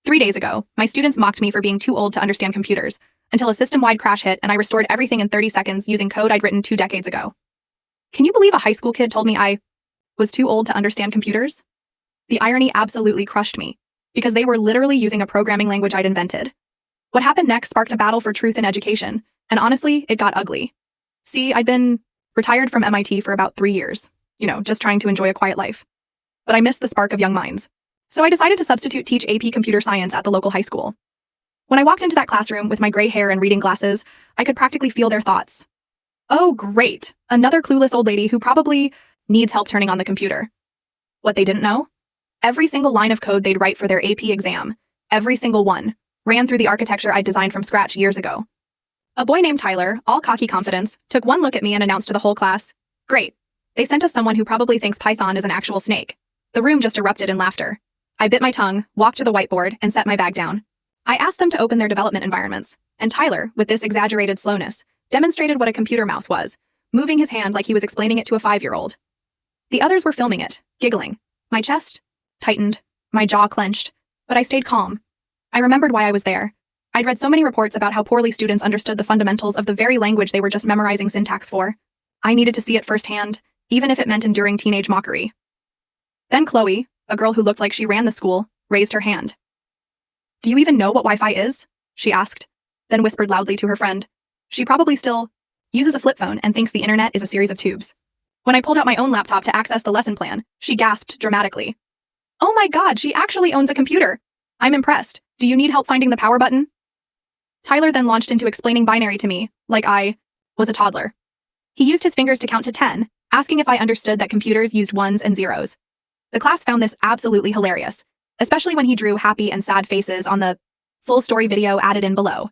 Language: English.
3 days ago, my students mocked me for being too old to understand computers, until a system-wide crash hit and I restored everything in 30 seconds using code I'd written 2 decades ago. Can you believe a high school kid told me I was too old to understand computers? The irony absolutely crushed me, because they were literally using a programming language I'd invented. What happened next sparked a battle for truth in education, and honestly, it got ugly. See, I'd been retired from MIT for about 3 years, just trying to enjoy a quiet life. But I missed the spark of young minds. So I decided to substitute teach AP computer science at the local high school. When I walked into that classroom with my gray hair and reading glasses, I could practically feel their thoughts. Oh, great, another clueless old lady who probably needs help turning on the computer. What they didn't know? Every single line of code they'd write for their AP exam, every single one, ran through the architecture I'd designed from scratch years ago. A boy named Tyler, all cocky confidence, took one look at me and announced to the whole class, "Great, they sent us someone who probably thinks Python is an actual snake." The room just erupted in laughter. I bit my tongue, walked to the whiteboard, and set my bag down. I asked them to open their development environments, and Tyler, with this exaggerated slowness, demonstrated what a computer mouse was, moving his hand like he was explaining it to a 5-year-old. The others were filming it, giggling. My chest tightened, my jaw clenched, but I stayed calm. I remembered why I was there. I'd read so many reports about how poorly students understood the fundamentals of the very language they were just memorizing syntax for. I needed to see it firsthand, even if it meant enduring teenage mockery. Then Chloe, a girl who looked like she ran the school, raised her hand. "Do you even know what Wi-Fi is?" she asked, then whispered loudly to her friend. She probably still uses a flip phone and thinks the internet is a series of tubes. When I pulled out my own laptop to access the lesson plan, she gasped dramatically. "Oh my God, she actually owns a computer. I'm impressed. Do you need help finding the power button?" Tyler then launched into explaining binary to me, like I was a toddler. He used his fingers to count to 10, asking if I understood that computers used ones and zeros. The class found this absolutely hilarious, especially when he drew happy and sad faces on the full story video added in below.